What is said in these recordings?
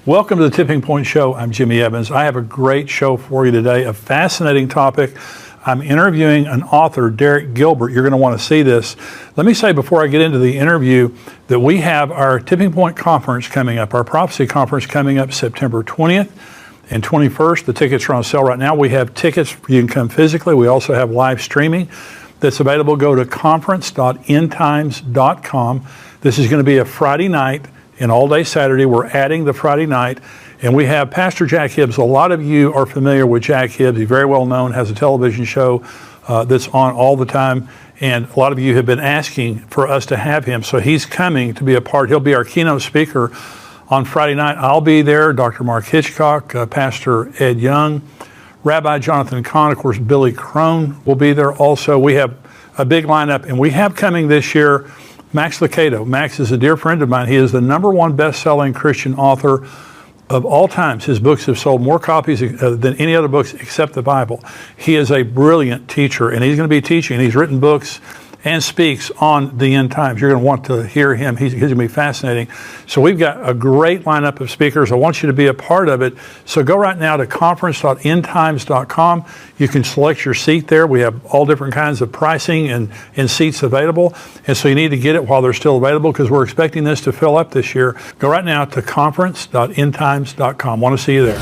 Welcome to the Tipping Point Show. I'm Jimmy Evans. I have a great show for you today, a fascinating topic. I'm interviewing an author, Derek Gilbert. You're going to want to see this. Let me say before I get into the interview that we have our Tipping Point Conference coming up, our Prophecy Conference coming up September 20th and 21st. The tickets are on sale right now. We have tickets. You can come physically. We also have live streaming that's available. Go to conference.endtimes.com. This is going to be a Friday night and all day Saturday. We're adding the Friday night. And we have Pastor Jack Hibbs. A lot of you are familiar with Jack Hibbs. He's very well known, has a television show that's on all the time. And a lot of you have been asking for us to have him. So he's coming to be a part. He'll be our keynote speaker on Friday night. I'll be there. Dr. Mark Hitchcock, Pastor Ed Young, Rabbi Jonathan Kahn, of course, Billy Crone will be there also. We have a big lineup. And we have coming this year Max Lucado. Max is a dear friend of mine. He is the #1 best-selling Christian author of all times. His books have sold more copies than any other books except the Bible. He is a brilliant teacher, and he's going to be teaching. He's written books and speaks on the end times. You're going to want to hear him. He's going to be fascinating. So we've got a great lineup of speakers. I want you to be a part of it. So go right now to conference.endtimes.com. You can select your seat there. We have all different kinds of pricing and seats available. And so you need to get it while they're still available because we're expecting this to fill up this year. Go right now to conference.endtimes.com. Want to see you there.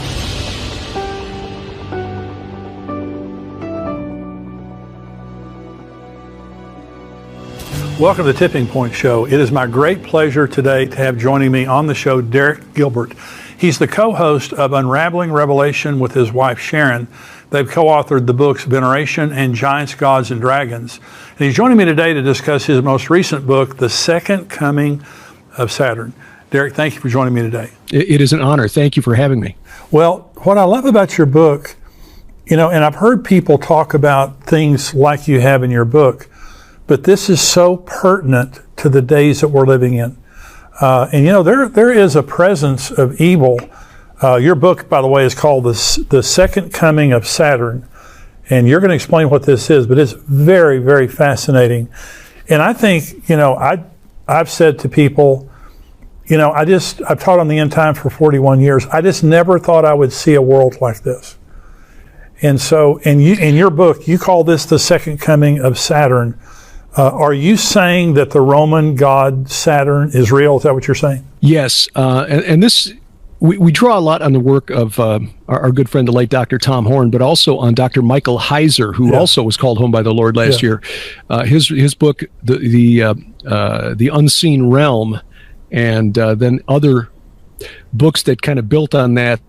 Welcome to the Tipping Point Show. It is my great pleasure today to have joining me on the show Derek Gilbert. He's the co-host of Unraveling Revelation with his wife Sharon. They've co-authored the books Veneration and Giants, Gods, and Dragons. And he's joining me today to discuss his most recent book, The Second Coming of Saturn. Derek, thank you for joining me today. It is an honor. Thank you for having me. Well, what I love about your book, and I've heard people talk about things like you have in your book, but this is so pertinent to the days that we're living in. There is a presence of evil. Your book, by the way, is called The Second Coming of Saturn. And you're going to explain what this is, but it's very, very fascinating. And I think, I've said to people, I've taught on the end time for 41 years. I just never thought I would see a world like this. And so in your book, you call this The Second Coming of Saturn. Are you saying that the Roman god Saturn is real? Is that what you're saying? Yes, and this we draw a lot on the work of our good friend, the late Dr. Tom Horn, but also on Dr. Michael Heiser, who also was called home by the Lord last year. His book, the Unseen Realm, and then other books that kind of built on that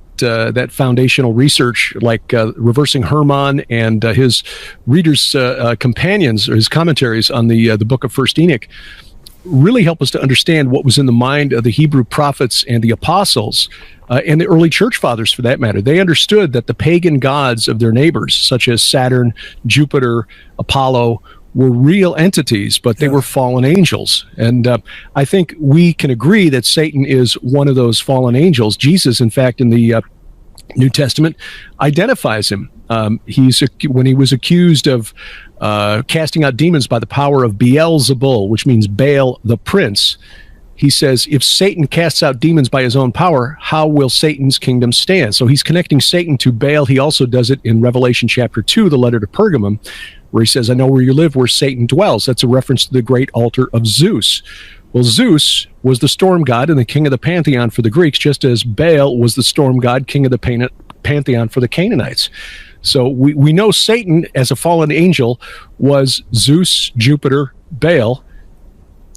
foundational research, like Reversing Hermon and his readers' companions or his commentaries on the book of First Enoch, really help us to understand what was in the mind of the Hebrew prophets and the apostles and the early church fathers, for that matter. They understood that the pagan gods of their neighbors, such as Saturn, Jupiter, Apollo, were real entities, but they were fallen angels. And I think we can agree that Satan is one of those fallen angels. Jesus, in fact, in the New Testament, identifies him. When he was accused of casting out demons by the power of Beelzebul, which means Baal the prince, he says, if Satan casts out demons by his own power, how will Satan's kingdom stand? So he's connecting Satan to Baal. He also does it in Revelation chapter 2, the letter to Pergamum, where he says, I know where you live, where Satan dwells. That's a reference to the great altar of Zeus. Well, Zeus was the storm god and the king of the pantheon for the Greeks, just as Baal was the storm god, king of the pantheon for the Canaanites. So we know Satan, as a fallen angel, was Zeus, Jupiter, Baal,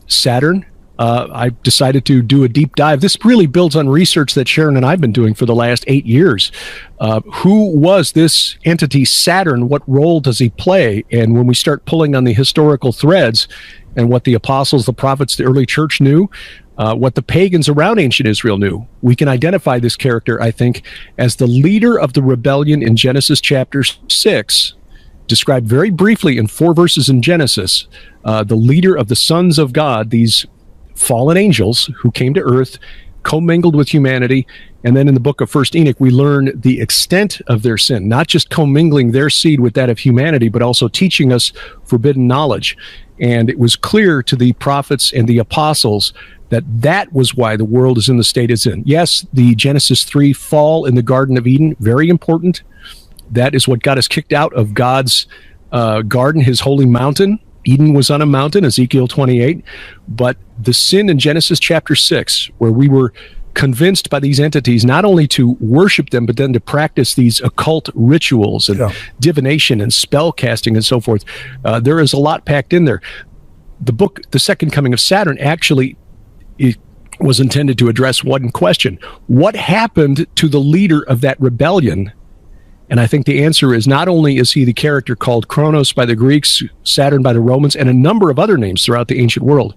Saturn. I decided to do a deep dive. This really builds on research that Sharon and I have been doing for the last 8 years. Who was this entity Saturn? What role does he play? And when we start pulling on the historical threads and what the apostles, the prophets, the early church knew, what the pagans around ancient Israel knew, we can identify this character, I think, as the leader of the rebellion in Genesis chapter 6, described very briefly in 4 verses in Genesis, the leader of the sons of God, these fallen angels who came to earth commingled with humanity. And then in the book of First Enoch, we learn the extent of their sin, not just commingling their seed with that of humanity, but also teaching us forbidden knowledge. And it was clear to the prophets and the apostles that that was why the world is in the state it's in. Yes, the Genesis 3 fall in the Garden of Eden, very important. That is what got us kicked out of God's garden, his holy mountain. Eden was on a mountain, Ezekiel 28. But the sin in Genesis chapter 6, where we were convinced by these entities not only to worship them, but then to practice these occult rituals and divination and spell casting and so forth, there is a lot packed in there. The book, The Second Coming of Saturn, actually was intended to address one question. What happened to the leader of that rebellion? And I think the answer is, not only is he the character called Kronos by the Greeks, Saturn by the Romans, and a number of other names throughout the ancient world,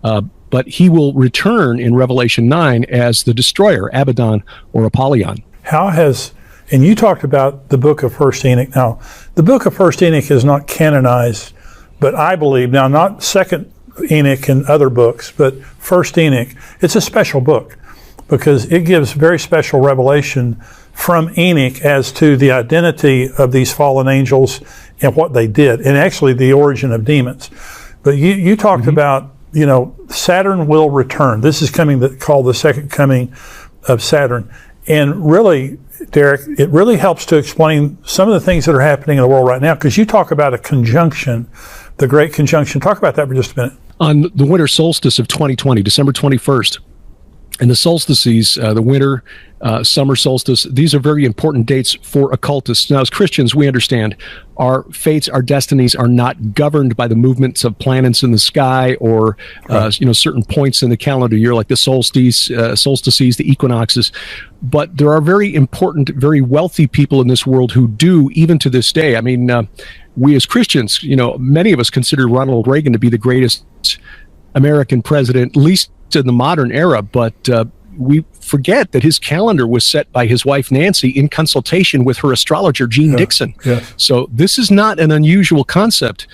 but he will return in Revelation 9 as the destroyer, Abaddon or Apollyon. And you talked about the book of First Enoch. Now, the book of First Enoch is not canonized, but I believe, now not Second Enoch and other books, but First Enoch, it's a special book because it gives very special revelation from Enoch as to the identity of these fallen angels and what they did, and actually the origin of demons. But you talked about, Saturn will return. This is called the Second Coming of Saturn. And really, Derek, it really helps to explain some of the things that are happening in the world right now, because you talk about a conjunction, the Great Conjunction. Talk about that for just a minute. On the winter solstice of 2020, December 21st, and the solstices, the winter, summer solstice, these are very important dates for occultists. Now, as Christians, we understand our fates, our destinies are not governed by the movements of planets in the sky or, certain points in the calendar year, like the solstices, the equinoxes. But there are very important, very wealthy people in this world who do, even to this day. I mean, we as Christians, many of us consider Ronald Reagan to be the greatest American president, at least in the modern era, but we forget that his calendar was set by his wife Nancy in consultation with her astrologer Jean Dixon. So this is not an unusual concept.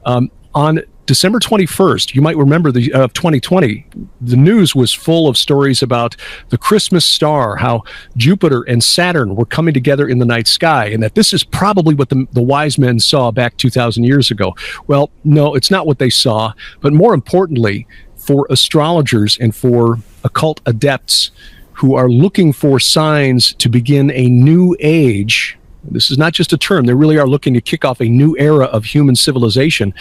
On December 21st, you might remember of 2020, the news was full of stories about the Christmas star, how Jupiter and Saturn were coming together in the night sky, and that this is probably what the wise men saw back 2,000 years ago. Well, no, it's not what they saw, but more importantly, for astrologers and for occult adepts who are looking for signs to begin a new age, this is not just a term, they really are looking to kick off a new era of human civilization.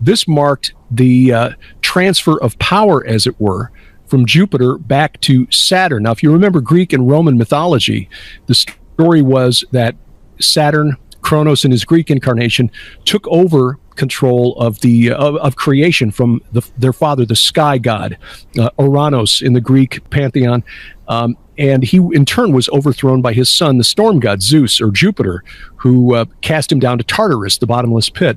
This marked the transfer of power, as it were, from Jupiter back to Saturn. Now, if you remember Greek and Roman mythology, the story was that Saturn, Kronos in his Greek incarnation, took over control of of creation from their father, the sky god, Oranos in the Greek pantheon, and he in turn was overthrown by his son, the storm god Zeus or Jupiter, who cast him down to Tartarus, the bottomless pit.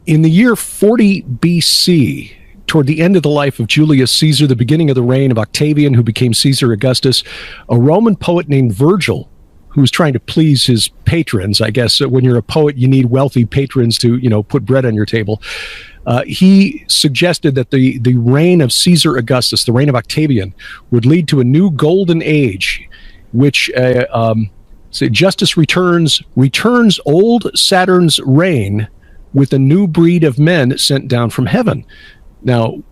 In the year 40 BC, toward the end of the life of Julius Caesar, the beginning of the reign of Octavian, who became Caesar Augustus, a Roman poet named Virgil, who was trying to please his patrons. I guess when you're a poet, you need wealthy patrons to, put bread on your table. He suggested that the reign of Caesar Augustus, the reign of Octavian, would lead to a new golden age, which justice returns old Saturn's reign with a new breed of men sent down from heaven. Now,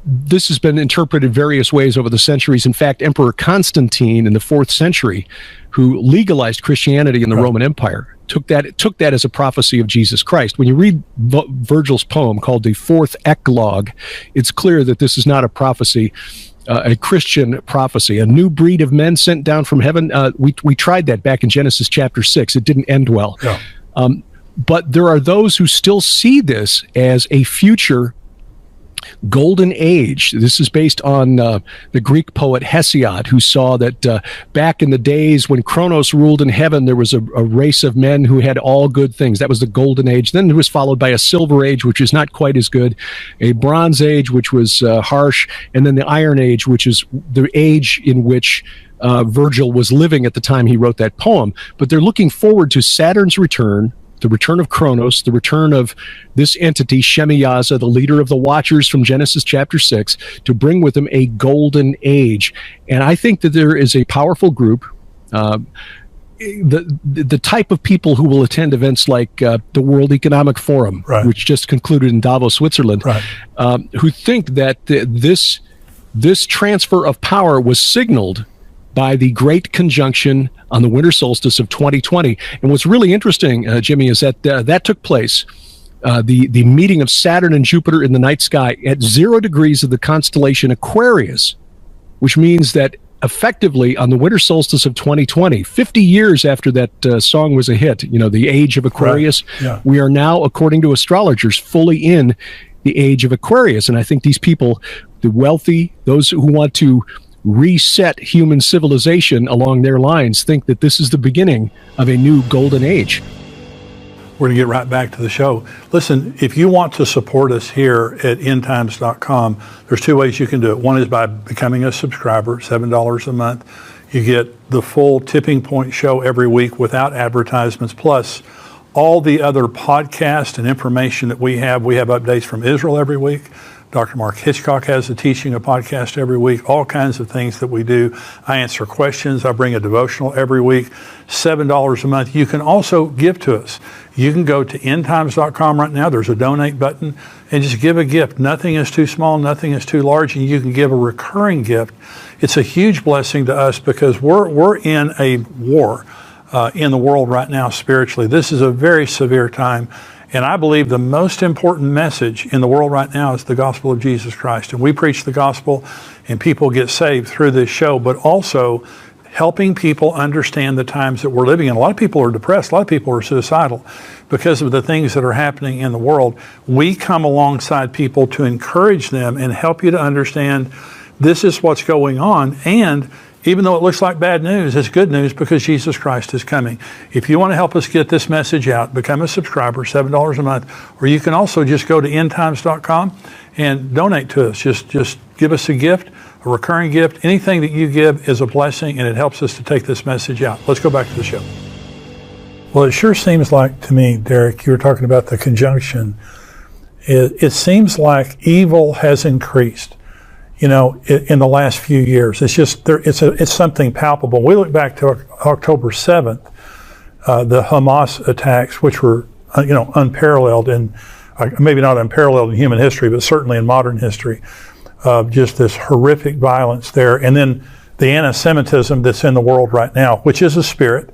this has been interpreted various ways over the centuries. In fact, Emperor Constantine in the 4th century, who legalized Christianity in the Roman Empire, took that as a prophecy of Jesus Christ. When you read Virgil's poem called the 4th Eclogue, it's clear that this is not a prophecy, a Christian prophecy, a new breed of men sent down from heaven. We tried that back in Genesis chapter 6. It didn't end well. But there are those who still see this as a future golden age. This is based on the Greek poet Hesiod, who saw that back in the days when Kronos ruled in heaven, there was a race of men who had all good things. That was the golden age. Then it was followed by a silver age, which is not quite as good, a bronze age, which was harsh, and then the iron age, which is the age in which Virgil was living at the time he wrote that poem. But they're looking forward to Saturn's return, the return of Kronos, the return of this entity, Shemiyaza, the leader of the Watchers from Genesis chapter 6, to bring with him a golden age. And I think that there is a powerful group, the type of people who will attend events like the World Economic Forum, right, which just concluded in Davos, Switzerland, right, who think that this transfer of power was signaled by the Great Conjunction on the winter solstice of 2020. And what's really interesting, Jimmy, is that that took place, the meeting of Saturn and Jupiter in the night sky at 0 degrees of the constellation Aquarius, which means that effectively on the winter solstice of 2020, 50 years after that song was a hit, the age of Aquarius, right, yeah, we are now, according to astrologers, fully in the age of Aquarius. And I think these people, the wealthy, those who want to reset human civilization along their lines, think that this is the beginning of a new golden age. We're going to get right back to the show. Listen, if you want to support us here at endtimes.com, there's 2 ways you can do it. One is by becoming a subscriber, $7 a month. You get the full Tipping Point show every week without advertisements, plus all the other podcasts and information that we have. We have updates from Israel every week. Dr. Mark Hitchcock has a teaching, a podcast every week, all kinds of things that we do. I answer questions. I bring a devotional every week, $7 a month. You can also give to us. You can go to endtimes.com right now. There's a donate button and just give a gift. Nothing is too small, nothing is too large, and you can give a recurring gift. It's a huge blessing to us because we're in a war in the world right now spiritually. This is a very severe time. And I believe the most important message in the world right now is the gospel of Jesus Christ. And we preach the gospel and people get saved through this show, but also helping people understand the times that we're living in. A lot of people are depressed. A lot of people are suicidal because of the things that are happening in the world. We come alongside people to encourage them and help you to understand this is what's going on. And even though it looks like bad news, it's good news because Jesus Christ is coming. If you want to help us get this message out, become a subscriber, $7 a month, or you can also just go to endtimes.com and donate to us. Just give us a gift, a recurring gift. Anything that you give is a blessing, and it helps us to take this message out. Let's go back to the show. Well, it sure seems like to me, Derek, you were talking about the conjunction. It seems like evil has increased, in the last few years. It's just it's something palpable. We look back to October 7th, the Hamas attacks, which were unparalleled in maybe not unparalleled in human history, but certainly in modern history. Just this horrific violence there, and then the anti-Semitism that's in the world right now, which is a spirit.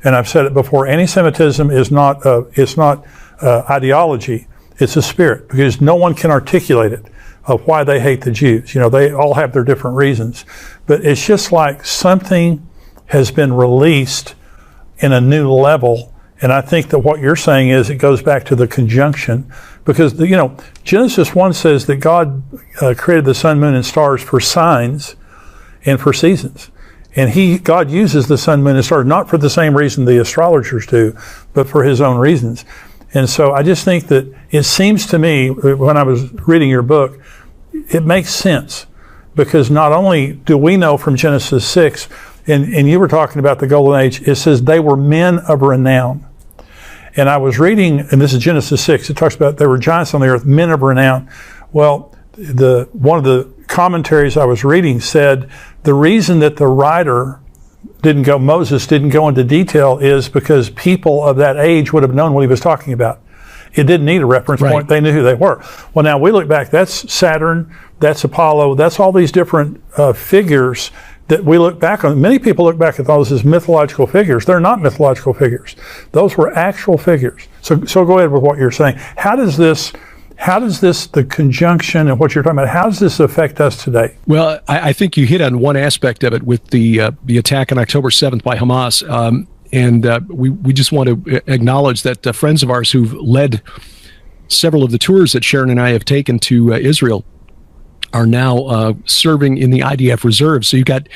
And I've said it before: anti-Semitism is not ideology; it's a spirit, because no one can articulate it. Of why they hate the Jews. They all have their different reasons. But it's just like something has been released in a new level. And I think that what you're saying is it goes back to the conjunction. Because, Genesis 1 says that God created the sun, moon, and stars for signs and for seasons. And God uses the sun, moon, and stars not for the same reason the astrologers do, but for his own reasons. And so I just think that it seems to me, when I was reading your book, it makes sense, because not only do we know from Genesis 6, and you were talking about the Golden Age, it says they were men of renown. And I was reading, and this is Genesis 6, it talks about there were giants on the earth, men of renown. Well, one of the commentaries I was reading said the reason that the writer Moses didn't go into detail is because people of that age would have known what he was talking about. It didn't need a reference point. They knew who they were. Well, now we look back, that's Saturn, that's Apollo, that's all these different figures that we look back on. Many people look back at those as mythological figures. They're not mythological figures. Those were actual figures. So go ahead with what you're saying. How does this, the conjunction and what you're talking about, how does this affect us today? Well, I think you hit on one aspect of it with the attack on October 7th by Hamas. And we just want to acknowledge that friends of ours who've led several of the tours that Sharon and I have taken to Israel are now serving in the IDF reserves. So you got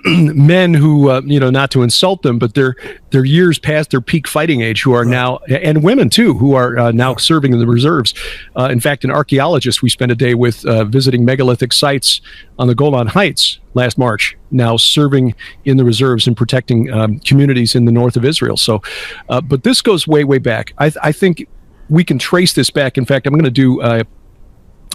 men who, not to insult them, but they're years past their peak fighting age, who are now, and women too, who are now serving in the reserves. In fact, an archaeologist we spent a day with visiting megalithic sites on the Golan Heights last March, now serving in the reserves and protecting communities in the north of Israel. So, but this goes way, way back. I think we can trace this back. In fact, I'm going to do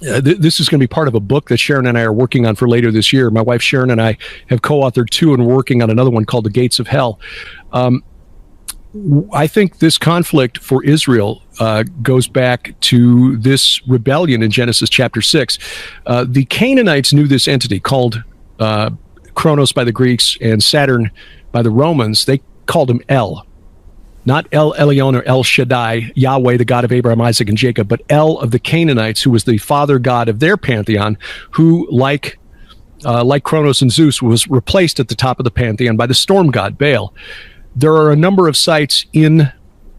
this is going to be part of a book that Sharon and I are working on for later this year. My wife Sharon and I have co-authored 2 and we're working on another one called The Gates of Hell. I think this conflict for Israel goes back to this rebellion in Genesis chapter 6. The Canaanites knew this entity called Kronos by the Greeks and Saturn by the Romans. They called him El. Not El Elyon or El Shaddai, Yahweh, the God of Abraham, Isaac, and Jacob, but El of the Canaanites, who was the father god of their pantheon, who, like Kronos and Zeus, was replaced at the top of the pantheon by the storm god, Baal. There are a number of sites in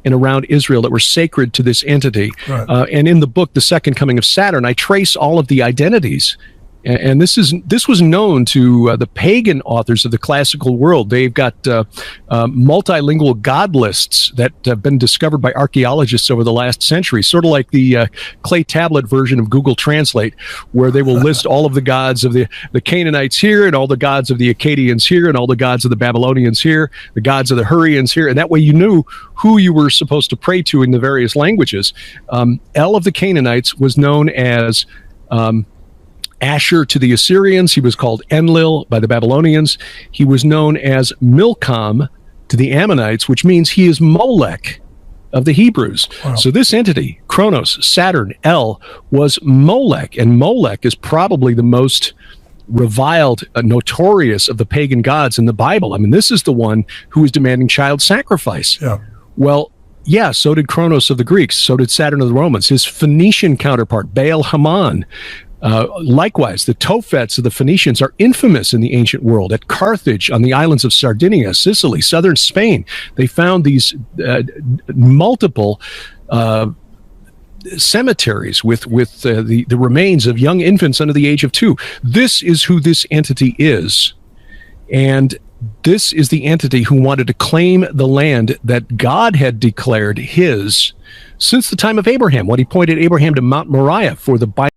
and around Israel that were sacred to this entity. Right. And in the book, The Second Coming of Saturn, I trace all of the identities. And this was known to the pagan authors of the classical world. They've got multilingual god lists that have been discovered by archaeologists over the last century, sort of like the clay tablet version of Google Translate, where they will list all of the gods of the Canaanites here, and all the gods of the Akkadians here, and all the gods of the Babylonians here, the gods of the Hurrians here, and that way you knew who you were supposed to pray to in the various languages. El of the Canaanites was known as Asher to the Assyrians. He was called Enlil by the Babylonians. He was known as Milcom to the Ammonites, which means he is Molech of the Hebrews. Wow. So this entity, Kronos, Saturn, El, was Molech, and Molech is probably the most reviled, notorious of the pagan gods in the Bible. I mean, this is the one who is demanding child sacrifice. Yeah. Well, yeah, so did Kronos of the Greeks. So did Saturn of the Romans. His Phoenician counterpart, Baal Haman. Likewise, the Tophets of the Phoenicians are infamous in the ancient world. At Carthage, on the islands of Sardinia, Sicily, southern Spain, they found these multiple cemeteries with the remains of young infants under the age of 2. This is who this entity is. And this is the entity who wanted to claim the land that God had declared his since the time of Abraham, when he pointed Abraham to Mount Moriah for the Bible.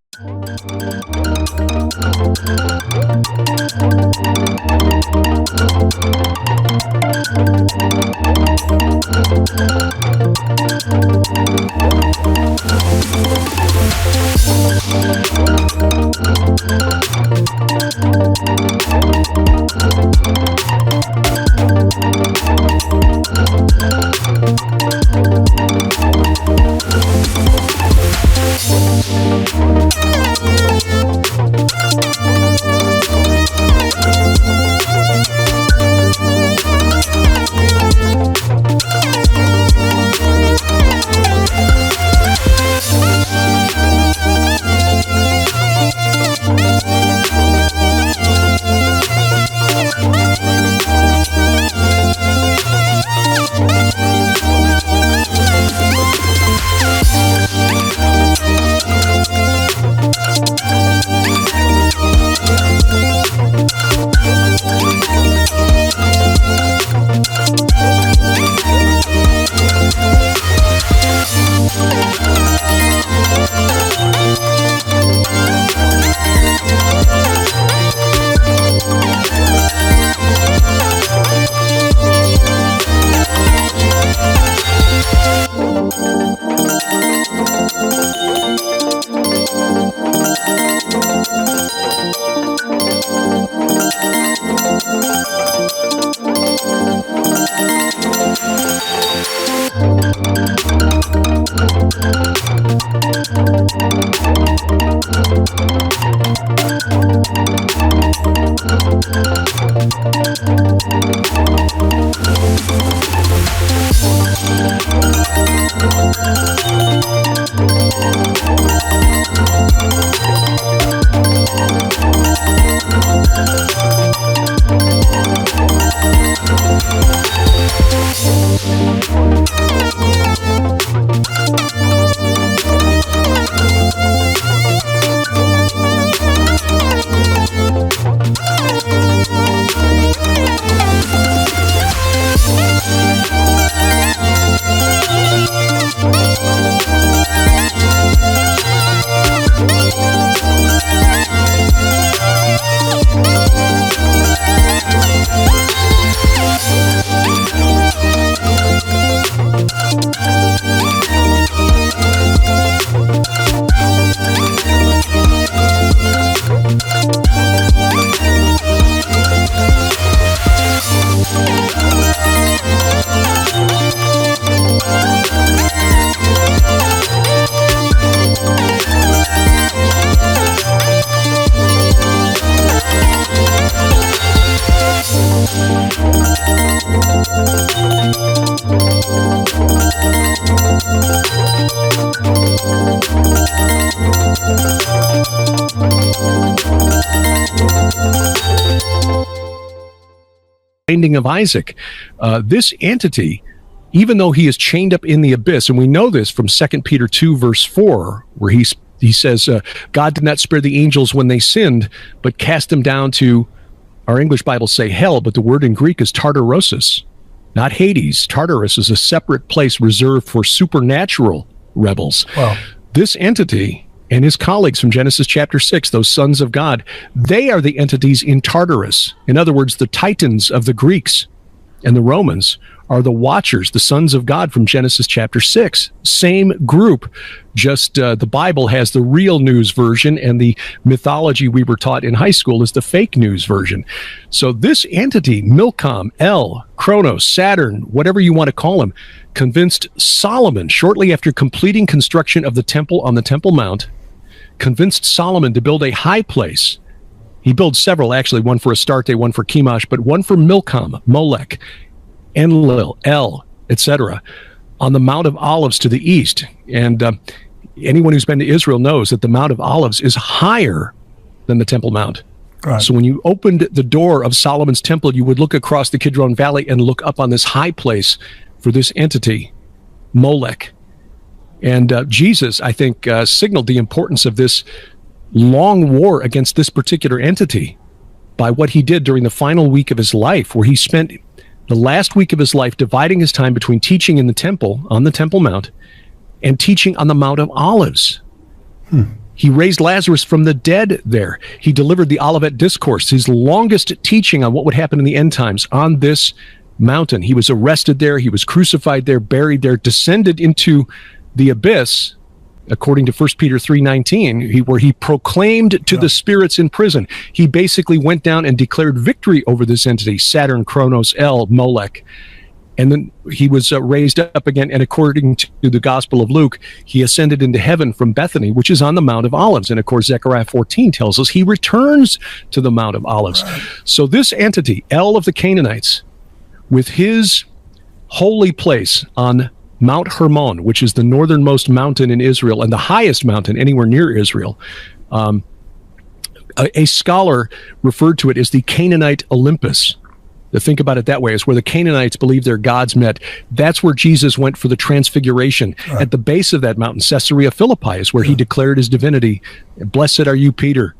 binding of Isaac. This entity, even though he is chained up in the abyss, and we know this from 2 Peter 2, verse 4, where he says, God did not spare the angels when they sinned, but cast them down to, our English Bibles say hell, but the word in Greek is Tartarosis, not Hades. Tartarus is a separate place reserved for supernatural rebels. Wow. This entity and his colleagues from Genesis chapter 6, those sons of God, they are the entities in Tartarus. In other words, the titans of the Greeks and the Romans are the watchers, the sons of God from Genesis chapter 6. Same group, just the Bible has the real news version, and the mythology we were taught in high school is the fake news version. So this entity, Milcom, El, Kronos, Saturn, whatever you want to call him, convinced Solomon, shortly after completing construction of the temple on the Temple Mount, convinced Solomon to build a high place. He built several, actually, one for Astarte, one for Chemosh, but one for Milcom, Molech, Enlil, El, etc., on the Mount of Olives to the east. And anyone who's been to Israel knows that the Mount of Olives is higher than the Temple Mount. Right. So when you opened the door of Solomon's temple, you would look across the Kidron Valley and look up on this high place for this entity, Molech. And Jesus, I think, signaled the importance of this long war against this particular entity by what he did during the final week of his life, where he spent the last week of his life dividing his time between teaching in the temple, on the Temple Mount, and teaching on the Mount of Olives. He raised Lazarus from the dead there. He delivered the Olivet Discourse, his longest teaching on what would happen in the end times, on this mountain. He was arrested there. He was crucified there, buried there, descended into the abyss, according to 1 Peter 3:19, where he proclaimed to the spirits in prison. He basically went down and declared victory over this entity, Saturn, Kronos, El, Molech. And then he was raised up again, and according to the Gospel of Luke, he ascended into heaven from Bethany, which is on the Mount of Olives. And of course, Zechariah 14 tells us he returns to the Mount of Olives. So this entity, El of the Canaanites, with his holy place on Mount Hermon, which is the northernmost mountain in Israel and the highest mountain anywhere near Israel. A scholar referred to it as the Canaanite Olympus. To think about it that way, is where the Canaanites believe their gods met. That's where Jesus went for the transfiguration. Right. At the base of that mountain, Caesarea Philippi, is where he declared his divinity. Blessed are you, Peter.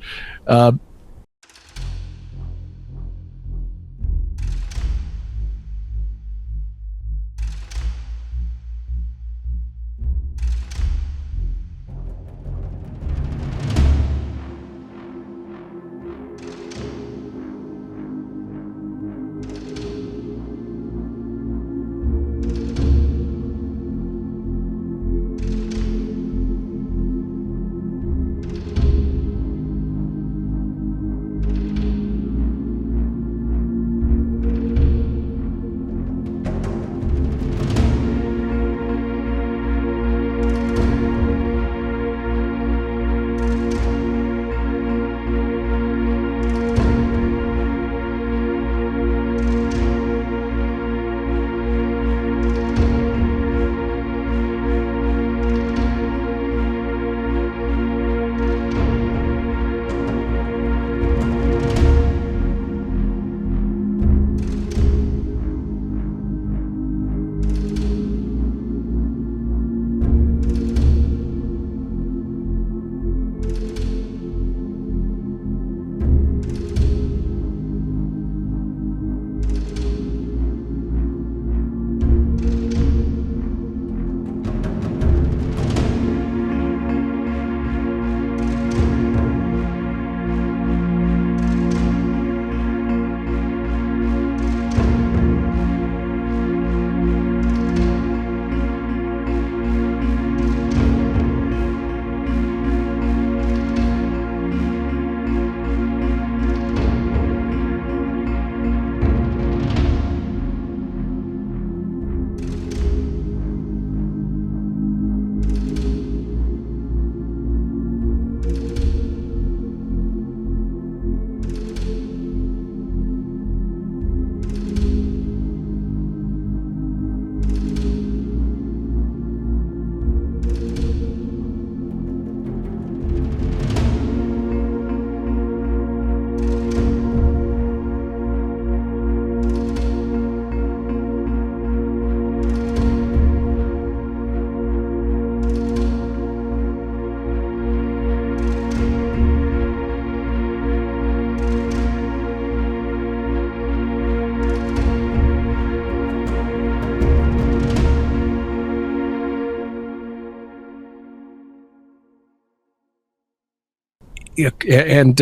and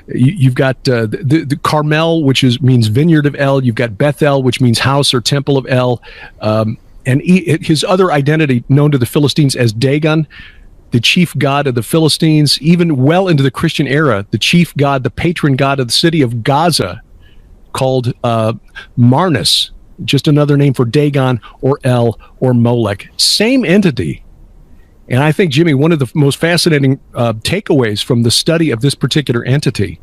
you've got the Carmel, which means vineyard of El. You've got Bethel, which means house or temple of El. And his other identity, known to the Philistines as Dagon, the chief god of the Philistines, even well into the Christian era, the chief god, the patron god of the city of Gaza, called Marnus, just another name for Dagon or El or Molech. Same entity. And I think, Jimmy, one of the most fascinating takeaways from the study of this particular entity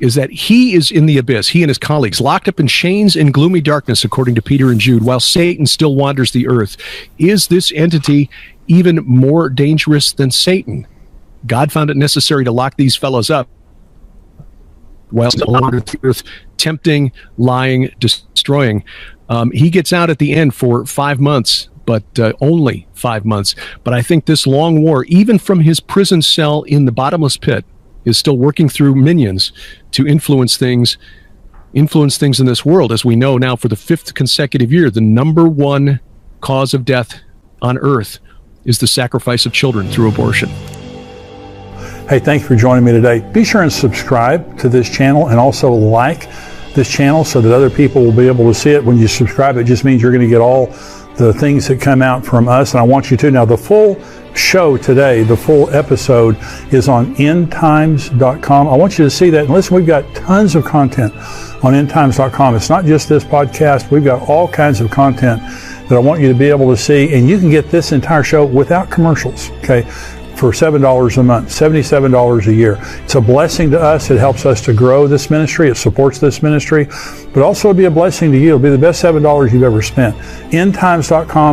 is that he is in the abyss, he and his colleagues, locked up in chains and gloomy darkness, according to Peter and Jude, while Satan still wanders the earth. Is this entity even more dangerous than Satan? God found it necessary to lock these fellows up while still wandering the earth, tempting, lying, destroying. He gets out at the end for 5 months, but only 5 months. But I think this long war, even from his prison cell in the bottomless pit, is still working through minions to influence things in this world. As we know now, for the 5th consecutive year, the number one cause of death on earth is the sacrifice of children through abortion. Hey, thanks for joining me today. Be sure and subscribe to this channel and also like this channel so that other people will be able to see it. When you subscribe, it just means you're going to get all the things that come out from us, and I want you to. Now, the full show today, the full episode, is on endtimes.com. I want you to see that. And listen, we've got tons of content on endtimes.com. It's not just this podcast. We've got all kinds of content that I want you to be able to see, and you can get this entire show without commercials, okay, for $7 a month, $77 a year. It's a blessing to us. It helps us to grow this ministry. It supports this ministry, but also it'll be a blessing to you. It'll be the best $7 you've ever spent. endtimes.com.